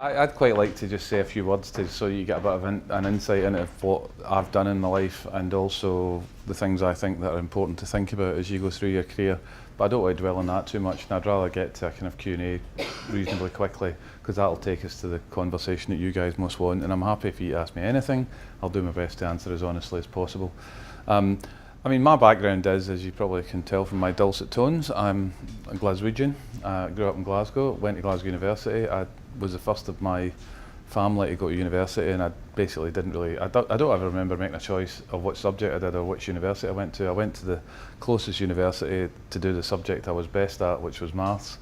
I'd quite like to just say a few words so you get a bit of an insight into what I've done in my life and also the things I think that are important to think about as you go through your career. But I don't want to dwell on that too much, and I'd rather get to a kind of Q&A reasonably quickly, because that'll take us to the conversation that you guys most want. And I'm happy for you to ask me anything. I'll do my best to answer as honestly as possible. I mean, my background is, as you probably can tell from my dulcet tones, I'm a Glaswegian. Grew up in Glasgow, went to Glasgow University. I was the first of my family to go to university, and I basically didn't really, I don't ever remember making a choice of what subject I did or which university I went to. I went to the closest university to do the subject I was best at, which was maths,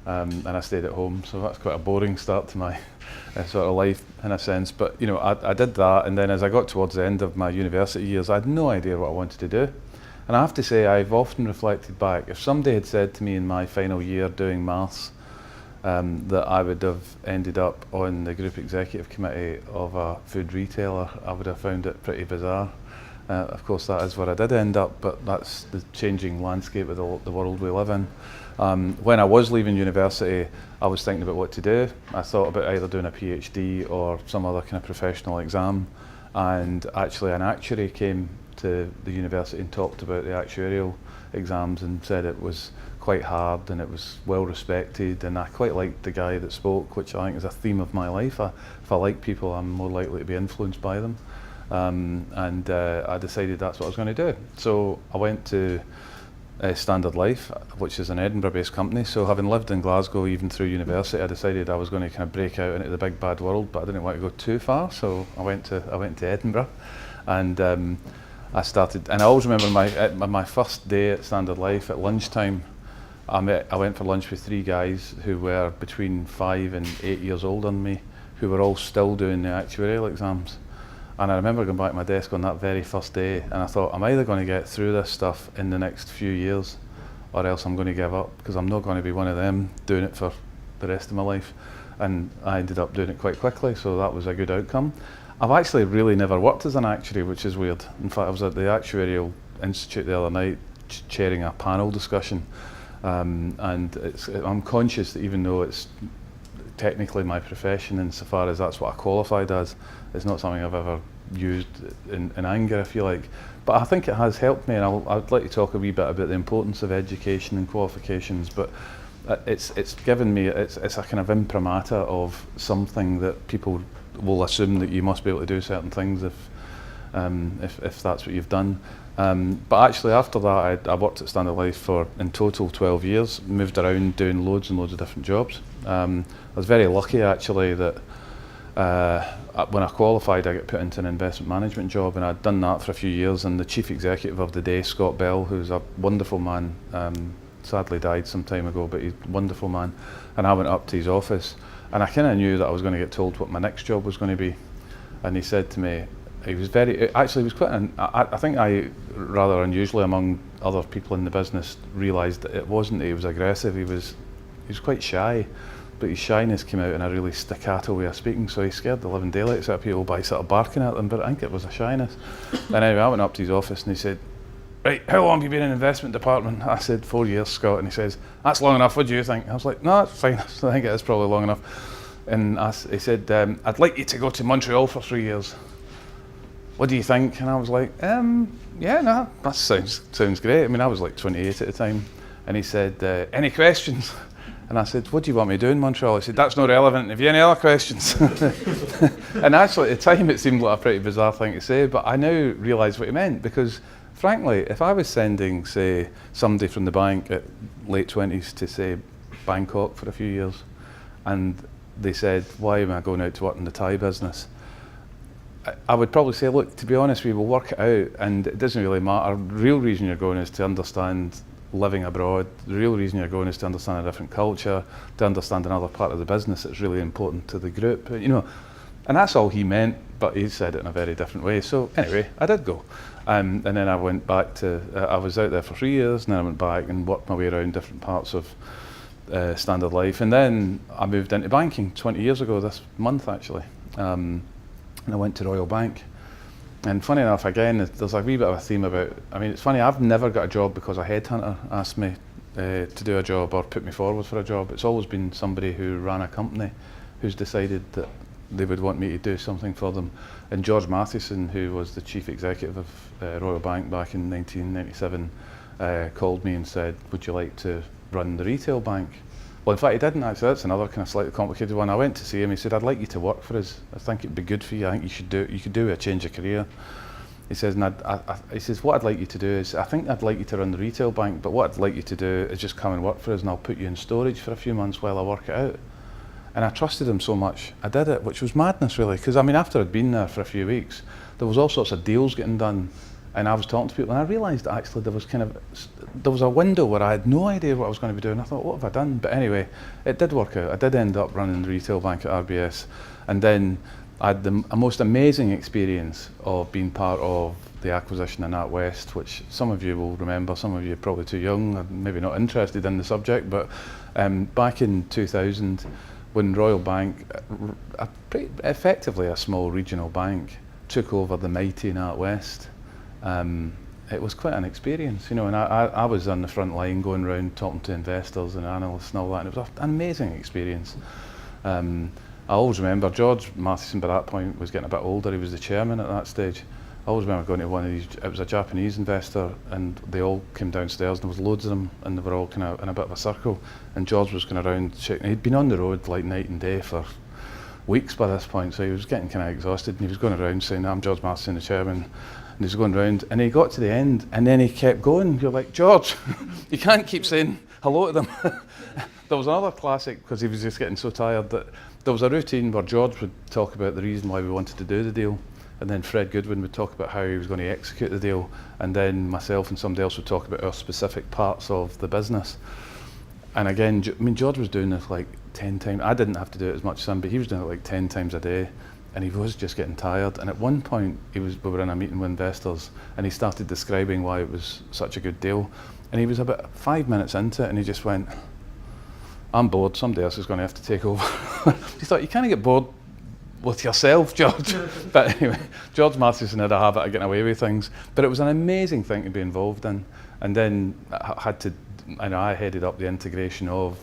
and I stayed at home, so that's quite a boring start to my sort of life in a sense. But you know, I did that, and then as I got towards the end of my university years, I had no idea what I wanted to do. And I have to say, I've often reflected back, if somebody had said to me in my final year doing maths, that I would have ended up on the group executive committee of a food retailer, I would have found it pretty bizarre. Of course, that is where I did end up, but that's the changing landscape of the world we live in. When I was leaving university, I was thinking about what to do. I thought about either doing a PhD or some other kind of professional exam, and actually an actuary came to the university and talked about the actuarial exams and said it was quite hard and it was well respected, and I quite liked the guy that spoke, which I think is a theme of my life. If I like people, I'm more likely to be influenced by them, and I decided that's what I was going to do. So I went to Standard Life, which is an Edinburgh-based company. So having lived in Glasgow even through university, I decided I was going to kind of break out into the big bad world, but I didn't want to go too far, so I went to Edinburgh, and I started, and I always remember my first day at Standard Life at lunchtime. I went for lunch with three guys who were between 5 and 8 years older than me, who were all still doing the actuarial exams. And I remember going back to my desk on that very first day, and I thought, I'm either going to get through this stuff in the next few years, or else I'm going to give up, because I'm not going to be one of them doing it for the rest of my life. And I ended up doing it quite quickly, so that was a good outcome. I've actually really never worked as an actuary, which is weird. In fact, I was at the Actuarial Institute the other night chairing a panel discussion, and I'm conscious that even though it's technically my profession, insofar as that's what I qualified as, it's not something I've ever used in anger, if you like. But I think it has helped me, and I'd like to talk a wee bit about the importance of education and qualifications, but it's given me, it's a kind of imprimatur of something that people will assume that you must be able to do certain things if that's what you've done. But actually after that I worked at Standard Life for in total 12 years, moved around doing loads and loads of different jobs. I was very lucky actually that when I qualified I got put into an investment management job, and I'd done that for a few years, and the chief executive of the day, Scott Bell, who's a wonderful man, sadly died some time ago, but he's a wonderful man, and I went up to his office, and I kind of knew that I was going to get told what my next job was going to be. And he said to me, he was quite I think I, rather unusually among other people in the business, realised that it wasn't that he was aggressive, he was quite shy, but his shyness came out in a really staccato way of speaking, so he scared the living daylights out of people by sort of barking at them, but I think it was a shyness. And anyway, I went up to his office and he said, "Right, how long have you been in the investment department?" I said, 4 years, Scott. And he says, "That's long enough, what do you think?" I was like, "No, that's fine, I think it is probably long enough." And he said, "I'd like you to go to Montreal for 3 years. What do you think?" And I was like, "Yeah, no, that sounds great." I mean, I was like 28 at the time. And he said, "Any questions?" And I said, "What do you want me to do in Montreal?" He said, "That's not relevant. Have you any other questions?" And actually, at the time, it seemed like a pretty bizarre thing to say, but I now realise what he meant, because frankly, if I was sending, say, somebody from the bank at late 20s to, say, Bangkok for a few years, and they said, "Why am I going out to work in the Thai business?" I would probably say, "Look, to be honest, we will work it out, and it doesn't really matter. The real reason you're going is to understand living abroad. The real reason you're going is to understand a different culture, to understand another part of the business that's really important to the group." You know, and that's all he meant, but he said it in a very different way. So anyway, I did go. And then I went back to, I was out there for 3 years, and then I went back and worked my way around different parts of Standard Life. And then I moved into banking 20 years ago this month, actually. And I went to Royal Bank. And funny enough, again, there's a wee bit of a theme about, I mean, it's funny, I've never got a job because a headhunter asked me to do a job or put me forward for a job. It's always been somebody who ran a company who's decided that they would want me to do something for them. And George Mathieson, who was the chief executive of Royal Bank back in 1997, called me and said, would you like to run the retail bank? Well, in fact, he didn't actually. That's another kind of slightly complicated one. I went to see him. He said, I'd like you to work for us. I think it'd be good for you. I think you could do a change of career. He says, and he says, what I'd like you to do is, I think I'd like you to run the retail bank, but what I'd like you to do is just come and work for us, and I'll put you in storage for a few months while I work it out. And I trusted him so much, I did it, which was madness really, because I mean, after I'd been there for a few weeks, there was all sorts of deals getting done, and I was talking to people, and I realised that actually there was a window where I had no idea what I was going to be doing. I thought, what have I done? But anyway, it did work out. I did end up running the retail bank at RBS, and then I had a most amazing experience of being part of the acquisition of NatWest, which some of you will remember, some of you are probably too young, or maybe not interested in the subject, but back in 2000, when Royal Bank, effectively a small regional bank, took over the mighty NatWest, it was quite an experience, you know, and I was on the front line going around talking to investors and analysts and all that, and it was an amazing experience. I always remember George Mathieson by that point was getting a bit older. He was the chairman at that stage. I always remember going to one of these, it was a Japanese investor, and they all came downstairs and there was loads of them, and they were all kind of in a bit of a circle, and George was going around shaking. He'd been on the road like night and day for weeks by this point, so he was getting kind of exhausted, and he was going around saying, I'm George Mathieson, the chairman, and he was going around, and he got to the end, and then he kept going. You're like, George, you can't keep saying hello to them. There was another classic, because he was just getting so tired, that there was a routine where George would talk about the reason why we wanted to do the deal, and then Fred Goodwin would talk about how he was going to execute the deal, and then myself and somebody else would talk about our specific parts of the business. And again, I mean, George was doing this like 10 times. I didn't have to do it as much as him, but he was doing it like 10 times a day, and he was just getting tired. And at one point, we were in a meeting with investors, and he started describing why it was such a good deal, and he was about 5 minutes into it, and he just went, I'm bored, somebody else is going to have to take over. He thought, you can't get bored with yourself, George. But anyway, George Mathieson had a habit of getting away with things, but it was an amazing thing to be involved in. And then I headed up the integration of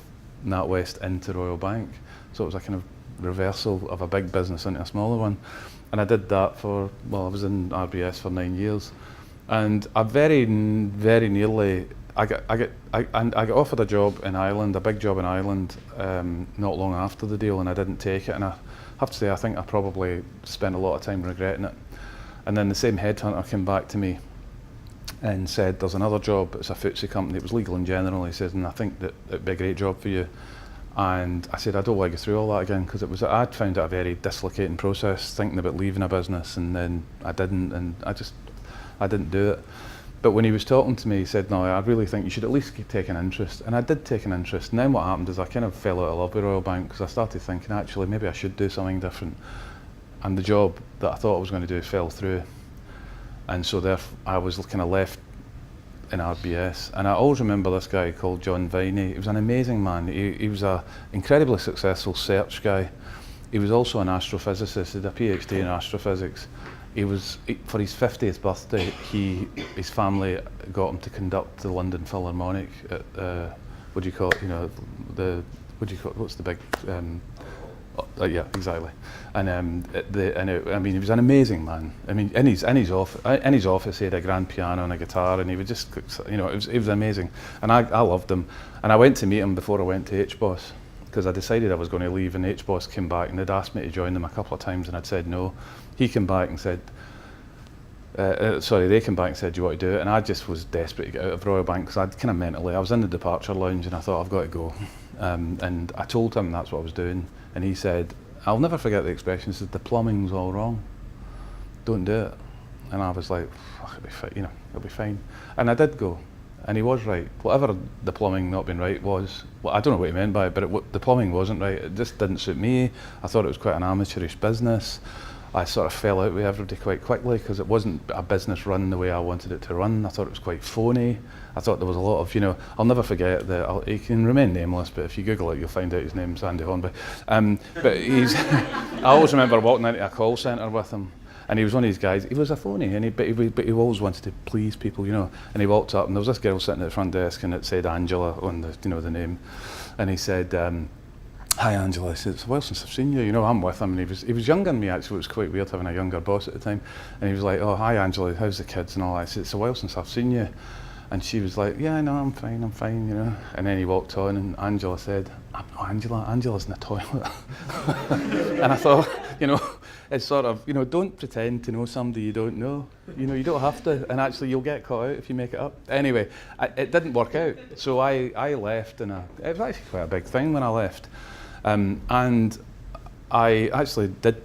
NatWest into Royal Bank, so it was a kind of reversal of a big business into a smaller one. And I did that for, well, I was in RBS for 9 years, and I very nearly, I got offered a job in Ireland, a big job in Ireland, not long after the deal, and I didn't take it. And I have to say, I think I probably spent a lot of time regretting it. And then the same headhunter came back to me and said, there's another job, it's a FTSE company, it was legal in general, he said, and I think that it'd be a great job for you. And I said, I don't want to go through all that again, because I'd found it a very dislocating process, thinking about leaving a business, and then I didn't, and I didn't do it. But when he was talking to me, he said, no, I really think you should at least take an interest. And I did take an interest. And then what happened is I kind of fell out of love with Royal Bank, because I started thinking, actually, maybe I should do something different. And the job that I thought I was going to do fell through. And so therefore, I was kind of left in RBS. And I always remember this guy called John Viney. He was an amazing man. He was an incredibly successful search guy. He was also an astrophysicist, he had a PhD in astrophysics. For his 50th birthday, his family got him to conduct the London Philharmonic at, what do you call it, you know, what's the big, yeah, exactly. And I mean, he was an amazing man. I mean, in his office, he had a grand piano and a guitar, and he would just, you know, it was amazing. And I loved him. And I went to meet him before I went to HBOS, because I decided I was going to leave, and HBOS came back and they'd asked me to join them a couple of times, and I'd said no. He came back and said, they came back and said, do you want to do it? And I just was desperate to get out of Royal Bank, because I'd kind of mentally, I was in the departure lounge and I thought, I've got to go. And I told him that's what I was doing, and he said, I'll never forget the expression, he said, the plumbing's all wrong, don't do it. And I was like, it'll be fine, you know, it'll be fine. And I did go. And he was right. Whatever the plumbing not being right was, well, I don't know what he meant by it, but the plumbing wasn't right. It just didn't suit me. I thought it was quite an amateurish business. I sort of fell out with everybody quite quickly, because it wasn't a business run the way I wanted it to run. I thought it was quite phony. I thought there was a lot of, you know, I'll never forget that, he can remain nameless, but if you Google it, you'll find out his name's Andy Hornby. But I always remember walking into a call centre with him, and he was one of these guys, he was a phony, and but he always wanted to please people, you know. And he walked up, and there was this girl sitting at the front desk, and it said Angela on the, you know, the name. And he said, hi Angela, I said, it's a while since I've seen you. You know, I'm with him, and he was younger than me actually. It was quite weird having a younger boss at the time. And he was like, oh, hi Angela, how's the kids and all that. I said, it's a while since I've seen you. And she was like, yeah, no, I'm fine, you know. And then he walked on, and Angela said, I'm not Angela, Angela's in the toilet. And I thought, you know, it's sort of, you know, don't pretend to know somebody you don't know. You know, you don't have to, and actually you'll get caught out if you make it up. Anyway, it didn't work out. So I left, and it was actually quite a big thing when I left. And I actually did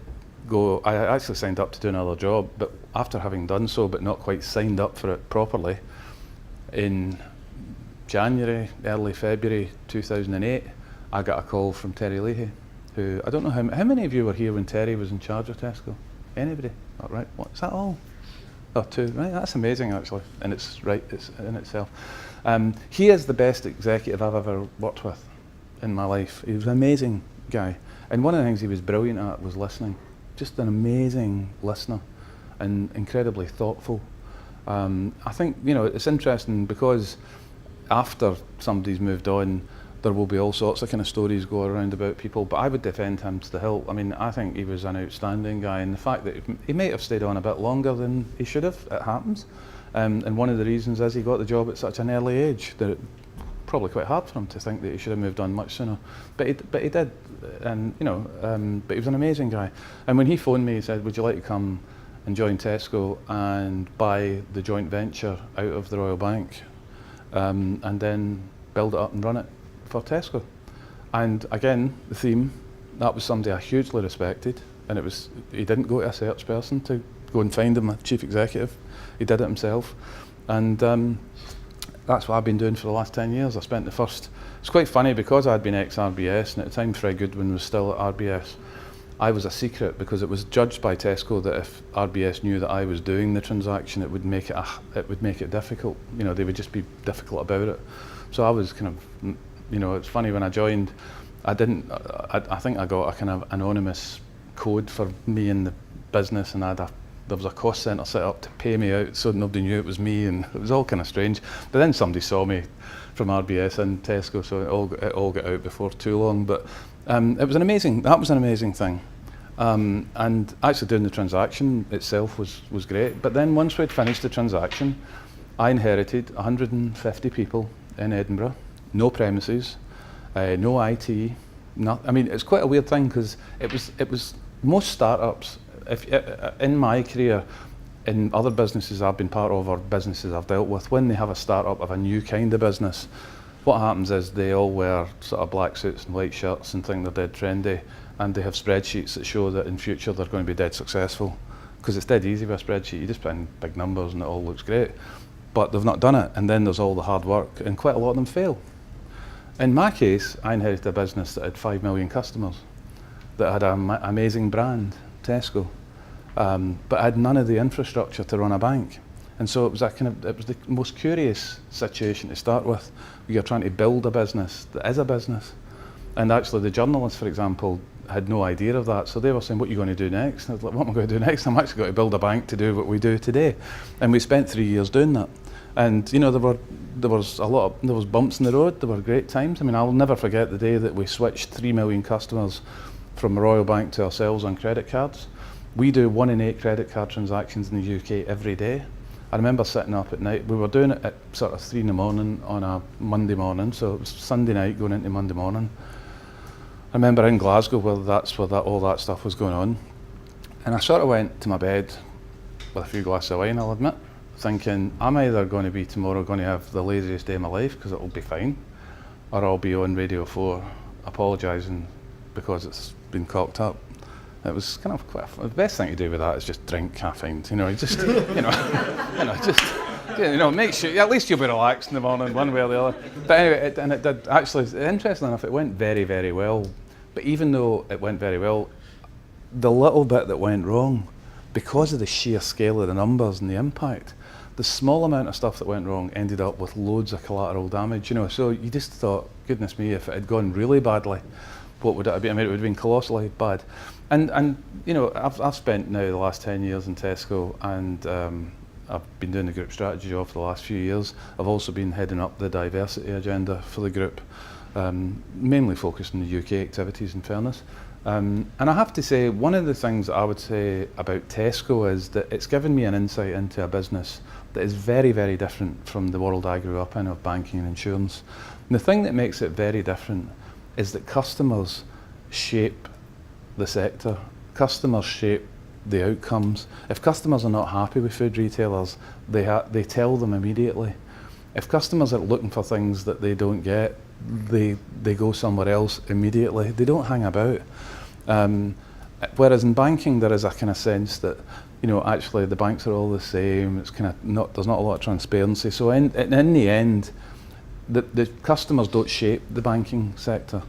go, I actually signed up to do another job, but after having done so, but not quite signed up for it properly, in January, early February 2008, I got a call from Terry Leahy, who, I don't know how many of you were here when Terry was in charge of Tesco? Anybody? Oh, right, what, is that all? Oh, two, right, that's amazing actually, and it's in itself. He is the best executive I've ever worked with in my life. He was an amazing guy, and one of the things he was brilliant at was listening. Just an amazing listener, and incredibly thoughtful. I think, you know, it's interesting because after somebody's moved on, there will be all sorts of kind of stories go around about people, but I would defend him to the hilt. I mean, I think he was an outstanding guy, and the fact that he might have stayed on a bit longer than he should have, it happens. And one of the reasons is he got the job at such an early age that it probably quite hard for him to think that he should have moved on much sooner. But he did, and you know, but he was an amazing guy. And when he phoned me, he said, would you like to come and join Tesco and buy the joint venture out of the Royal Bank, and then build it up and run it for Tesco. And again, the theme, that was somebody I hugely respected, and he didn't go to a search person to go and find him a chief executive. He did it himself, and that's what I've been doing for the last 10 years. I spent the first, it's quite funny because I'd been ex-RBS, and at the time Fred Goodwin was still at RBS. I was a secret because it was judged by Tesco that if RBS knew that I was doing the transaction, it would make it difficult. You know, they would just be difficult about it. So I was kind of, you know, it's funny when I joined, I think I got a kind of anonymous code for me in the business, and there was a cost centre set up to pay me out so nobody knew it was me, and it was all kind of strange. But then somebody saw me from RBS and Tesco, so it all got out before too long. But that was an amazing thing. And actually doing the transaction itself was great. But then once we'd finished the transaction, I inherited 150 people in Edinburgh, no premises, no IT. I mean, it's quite a weird thing because it was most startups. In my career, in other businesses I've been part of or businesses I've dealt with, when they have a startup of a new kind of business, what happens is they all wear sort of black suits and white shirts and think they're dead trendy, and they have spreadsheets that show that in future they're going to be dead successful, because it's dead easy with a spreadsheet. You just put in big numbers and it all looks great, but they've not done it, and then there's all the hard work, and quite a lot of them fail. In my case, I inherited a business that had 5 million customers, that had an amazing brand, Tesco, but had none of the infrastructure to run a bank. And so it was the most curious situation to start with. You're trying to build a business that is a business. And actually the journalists, for example, had no idea of that. So they were saying, what are you going to do next? And I was like, what am I going to do next? I'm actually going to build a bank to do what we do today. And we spent 3 years doing that. And you know, there was bumps in the road, there were great times. I mean, I'll never forget the day that we switched 3 million customers from Royal Bank to ourselves on credit cards. We do 1 in 8 credit card transactions in the UK every day. I remember sitting up at night, we were doing it at sort of 3 in the morning on a Monday morning, so it was Sunday night going into Monday morning. I remember in Glasgow where all that stuff was going on, and I sort of went to my bed with a few glasses of wine, I'll admit, thinking I'm either going to be tomorrow going to have the laziest day of my life because it'll be fine, or I'll be on Radio 4 apologising because it's been cocked up. It was kind of the best thing to do with that is just drink caffeine. You know, just make sure at least you'll be relaxed in the morning, one way or the other. But anyway, it did actually. Interesting enough, it went very, very well. But even though it went very well, the little bit that went wrong, because of the sheer scale of the numbers and the impact, the small amount of stuff that went wrong ended up with loads of collateral damage. You know, so you just thought, goodness me, if it had gone really badly, what would it have been? I mean, it would have been colossally bad. And you know, I've spent now the last 10 years in Tesco, and I've been doing the group strategy job for the last few years. I've also been heading up the diversity agenda for the group. mainly focused on the UK activities, in fairness. And I have to say, one of the things that I would say about Tesco is that it's given me an insight into a business that is very, very different from the world I grew up in of banking and insurance. And the thing that makes it very different is that customers shape the sector. Customers shape the outcomes. If customers are not happy with food retailers, they tell them immediately. If customers are looking for things that they don't get, they go somewhere else immediately. They don't hang about. Whereas in banking, there is a kind of sense that, you know, actually the banks are all the same. It's kind of there's not a lot of transparency. So in the end, the customers don't shape the banking sector.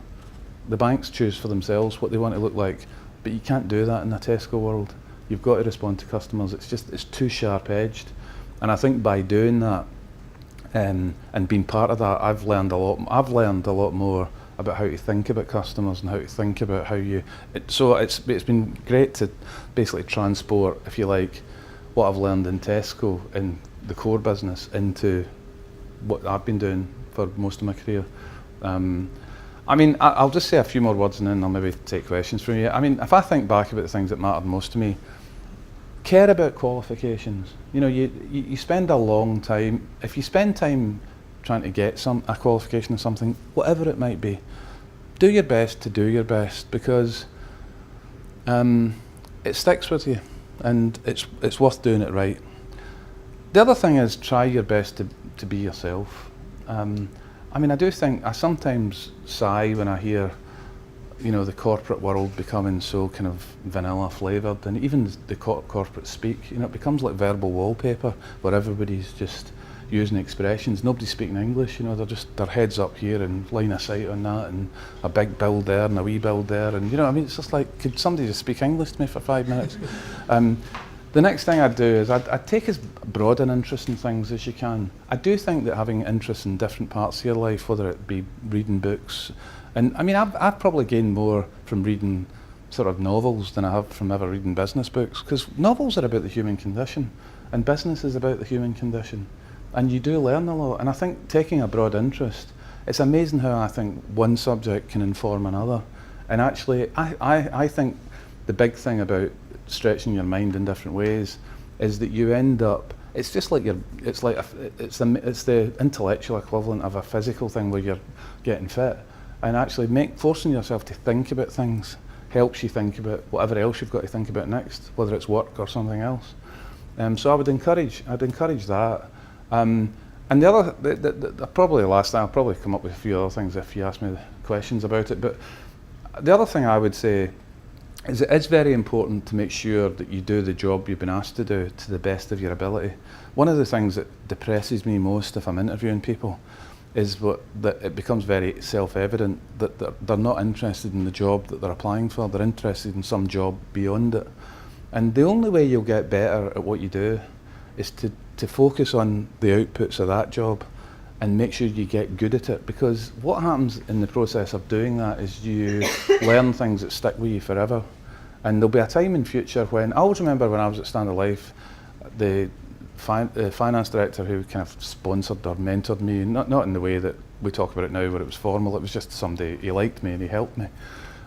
The banks choose for themselves what they want to look like, but you can't do that in the Tesco world. You've got to respond to customers. It's too sharp-edged, and I think by doing that and being part of that, I've learned a lot. I've learned a lot more about how to think about customers and how to think about how you. So it's been great to basically transport, if you like, what I've learned in Tesco in the core business into what I've been doing for most of my career. I mean, I'll just say a few more words and then I'll maybe take questions from you. I mean, if I think back about the things that mattered most to me, care about qualifications. You know, you spend a long time, if you spend time trying to get a qualification or something, whatever it might be, do your best to do your best, because it sticks with you and it's worth doing it right. The other thing is try your best to be yourself. I mean, I do think I sometimes sigh when I hear, you know, the corporate world becoming so kind of vanilla flavoured, and even the corporate speak, you know, it becomes like verbal wallpaper where everybody's just using expressions. Nobody's speaking English, you know, they're just their heads up here and line of sight on that, and a big bill there and a wee bill there, and you know, I mean, it's just like, could somebody just speak English to me for 5 minutes? The next thing I'd do is I'd take as broad an interest in things as you can. I do think that having interest in different parts of your life, whether it be reading books, and I mean, I've probably gained more from reading sort of novels than I have from ever reading business books, because novels are about the human condition and business is about the human condition, and you do learn a lot. And I think taking a broad interest, it's amazing how I think one subject can inform another. And actually, I think the big thing about stretching your mind in different ways is that you end up, it's just like it's the intellectual equivalent of a physical thing where you're getting fit, and actually forcing yourself to think about things helps you think about whatever else you've got to think about next, whether it's work or something else. So I'd encourage that. And the other, probably the last thing, I'll probably come up with a few other things if you ask me questions about it, but the other thing I would say is it is very important to make sure that you do the job you've been asked to do to the best of your ability. One of the things that depresses me most if I'm interviewing people is that it becomes very self-evident that they're not interested in the job that they're applying for, they're interested in some job beyond it. And the only way you'll get better at what you do is to focus on the outputs of that job and make sure you get good at it, because what happens in the process of doing that is you learn things that stick with you forever. And there'll be a time in future when, I always remember when I was at Standard Life, the finance director who kind of sponsored or mentored me, not in the way that we talk about it now where it was formal, it was just somebody, he liked me and he helped me.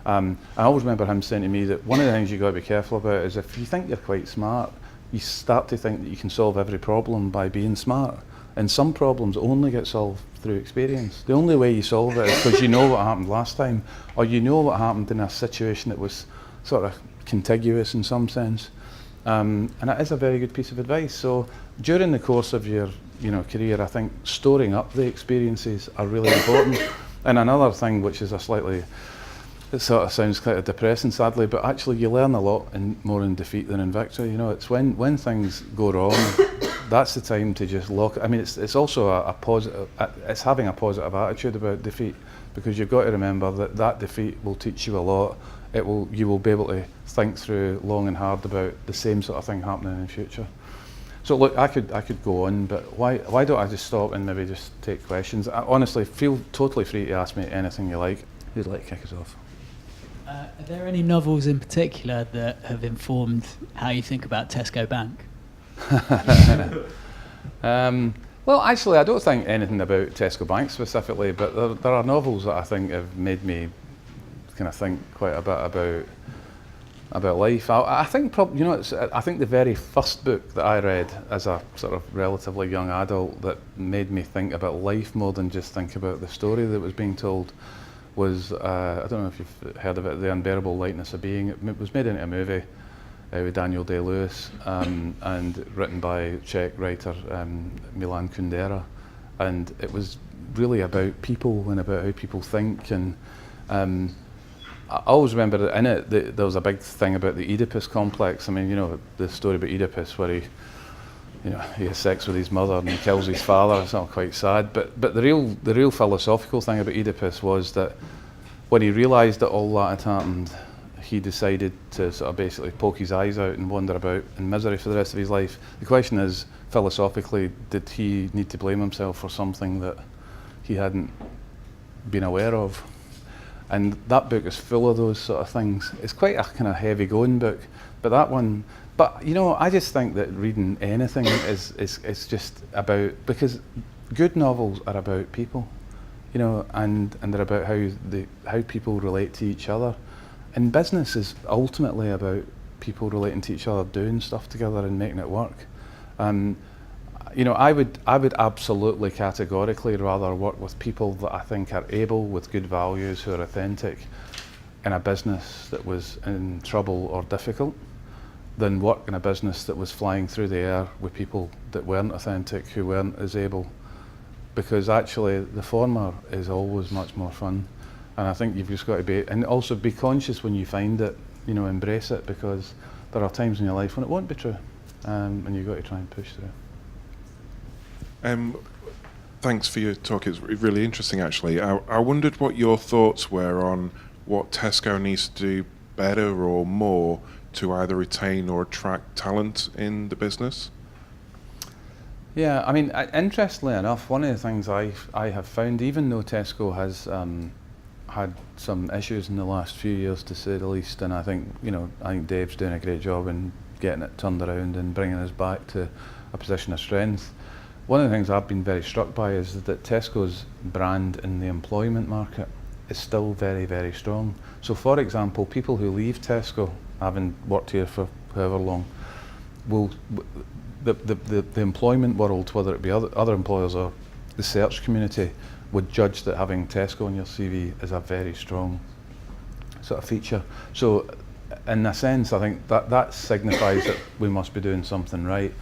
I always remember him saying to me that one of the things you've got to be careful about is if you think you're quite smart, you start to think that you can solve every problem by being smart. And some problems only get solved through experience. The only way you solve it is because you know what happened last time, or you know what happened in a situation that was sort of contiguous in some sense. And it is a very good piece of advice. So during the course of your career, I think storing up the experiences are really important. And another thing, which is it sort of sounds kind of depressing, sadly, but actually you learn a lot more in defeat than in victory. You know, it's when things go wrong, that's the time to just lock. I mean, it's also a positive. It's having a positive attitude about defeat, because you've got to remember that defeat will teach you a lot. You will be able to think through long and hard about the same sort of thing happening in the future. So look, I could go on, but why don't I just stop and maybe just take questions? Honestly, feel totally free to ask me anything you like. Who'd like to kick us off? Are there any novels in particular that have informed how you think about Tesco Bank? Well, actually, I don't think anything about Tesco Bank specifically, but there are novels that I think have made me kind of think quite a bit about life. I think I think the very first book that I read as a sort of relatively young adult that made me think about life more than just think about the story that was being told was I don't know if you've heard of it, The Unbearable Lightness of Being. It was made into a movie with Daniel Day-Lewis and written by Czech writer Milan Kundera, and it was really about people and about how people think. And I always remember that in it there was a big thing about the Oedipus complex. I mean, you know, the story about Oedipus where he has sex with his mother and he kills his father. It's not quite sad, but the real philosophical thing about Oedipus was that when he realised that all that had happened, he decided to sort of basically poke his eyes out and wander about in misery for the rest of his life. The question is, philosophically, did he need to blame himself for something that he hadn't been aware of? And that book is full of those sort of things. It's quite a kind of heavy going book, but that one, but you know, I just think that reading anything is just about, because good novels are about people, you know, and they're about how people relate to each other. And business is ultimately about people relating to each other, doing stuff together and making it work. You know, I would absolutely categorically rather work with people that I think are able, with good values, who are authentic, in a business that was in trouble or difficult, than work in a business that was flying through the air with people that weren't authentic, who weren't as able. Because actually the former is always much more fun. And I think you've just got to be, and also be conscious when you find it, you know, embrace it, because there are times in your life when it won't be true, and you've got to try and push through. Thanks for your talk. It's really interesting, actually. I wondered what your thoughts were on what Tesco needs to do better or more to either retain or attract talent in the business. Yeah, I mean, interestingly enough, one of the things I have found, even though Tesco has had some issues in the last few years, to say the least, and I think Dave's doing a great job in getting it turned around and bringing us back to a position of strength. One of the things I've been very struck by is that Tesco's brand in the employment market is still very, very strong. So, for example, people who leave Tesco, having worked here for however long, will the employment world, whether it be other employers or the search community, would judge that having Tesco on your CV is a very strong sort of feature. So in a sense, I think that signifies that we must be doing something right.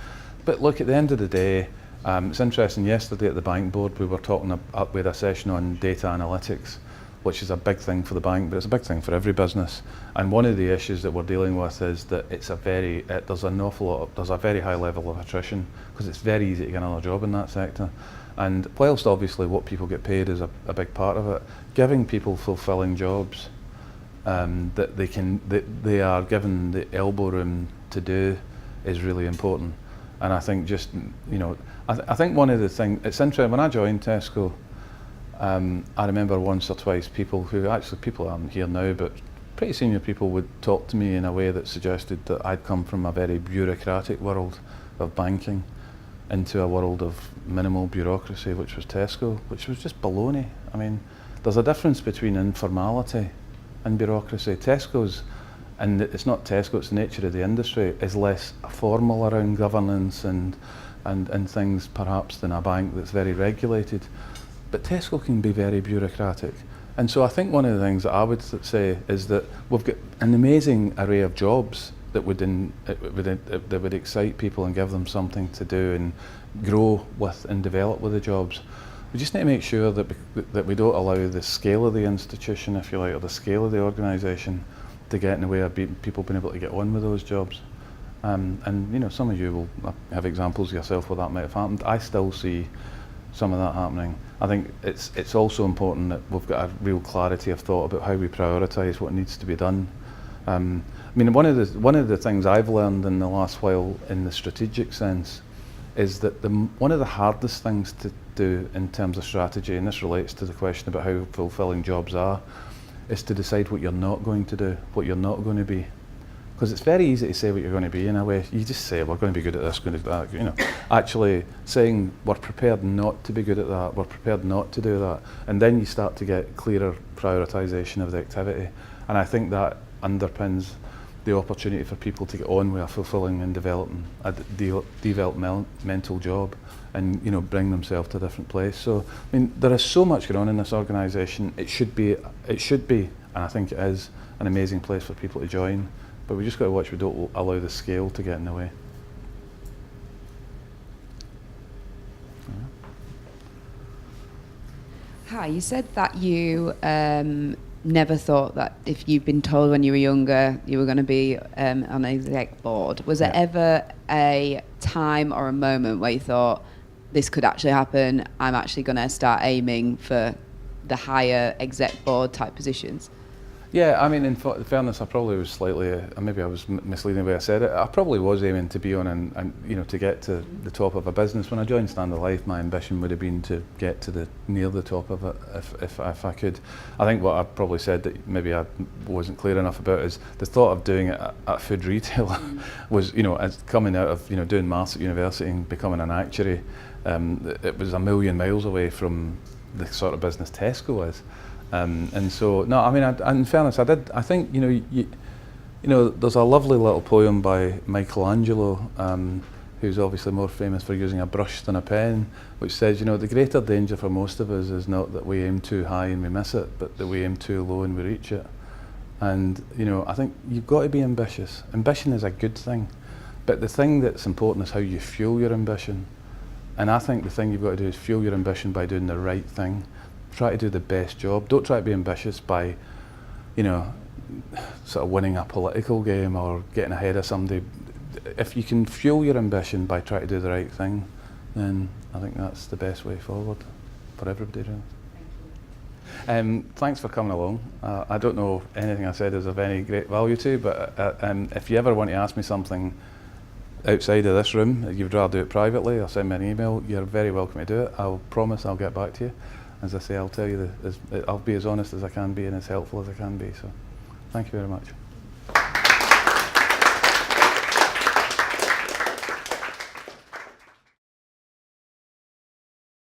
But look, at the end of the day, it's interesting, yesterday at the bank board we were talking we had a session on data analytics, which is a big thing for the bank, but it's a big thing for every business. And one of the issues that we're dealing with is that there's a very high level of attrition, because it's very easy to get another job in that sector. And whilst obviously what people get paid is a big part of it, giving people fulfilling jobs that they are given the elbow room to do is really important. And I think I think one of the things, it's interesting, when I joined Tesco, I remember once or twice people aren't here now, but pretty senior people would talk to me in a way that suggested that I'd come from a very bureaucratic world of banking into a world of minimal bureaucracy, which was Tesco, which was just baloney. I mean, there's a difference between informality and bureaucracy. Tesco's, and it's not Tesco, it's the nature of the industry, is less formal around governance and things perhaps than a bank that's very regulated. But Tesco can be very bureaucratic. And so I think one of the things that I would say is that we've got an amazing array of jobs that would excite people and give them something to do and grow with and develop with the jobs. We just need to make sure that we don't allow the scale of the institution, if you like, or the scale of the organisation to get in the way of people being able to get on with those jobs. And some of you will have examples yourself where that might have happened. I still see some of that happening. I think it's also important that we've got a real clarity of thought about how we prioritise what needs to be done. I mean, one of the things I've learned in the last while, in the strategic sense, is that one of the hardest things to do in terms of strategy, and this relates to the question about how fulfilling jobs are, is to decide what you're not going to do, what you're not going to be. Because it's very easy to say what you're going to be in a way. You just say, we're going to be good at this, going to do that. You know, actually saying we're prepared not to be good at that, we're prepared not to do that, and then you start to get clearer prioritisation of the activity. And I think that underpins the opportunity for people to get on with a fulfilling and developing a developmental job, and you know, bring themselves to a different place. So I mean, there is so much going on in this organisation. It should be, and I think it is, an amazing place for people to join. But we just got to watch we don't allow the scale to get in the way. Hi, you said that you never thought that if you'd been told when you were younger you were going to be on an exec board. Was there ever a time or a moment where you thought, this could actually happen, I'm actually going to start aiming for the higher exec board type positions? Yeah, I mean, in fairness, I probably was slightly, maybe I was misleading the way I said it. I probably was aiming to be on and you know, to get to the top of a business. When I joined Standard Life, my ambition would have been to get to near the top of it if I could. I think what I probably said that maybe I wasn't clear enough about is the thought of doing it at food retail was, you know, as coming out of, you know, doing maths at university and becoming an actuary, it was a million miles away from the sort of business Tesco is. And so, no, I mean, in fairness, I think, you know, you know, there's a lovely little poem by Michelangelo, who's obviously more famous for using a brush than a pen, which says, you know, the greater danger for most of us is not that we aim too high and we miss it, but that we aim too low and we reach it. And, you know, I think you've got to be ambitious. Ambition is a good thing, but the thing that's important is how you fuel your ambition. And I think the thing you've got to do is fuel your ambition by doing the right thing. Try to do the best job. Don't try to be ambitious by, you know, sort of winning a political game or getting ahead of somebody. If you can fuel your ambition by trying to do the right thing, then I think that's the best way forward for everybody, really. Thank you. Thanks for coming along. I don't know if anything I said is of any great value to you, but if you ever want to ask me something outside of this room, if you'd rather do it privately or send me an email, you're very welcome to do it. I'll promise I'll get back to you. As I say, I'll tell you, I'll be as honest as I can be and as helpful as I can be. So, thank you very much.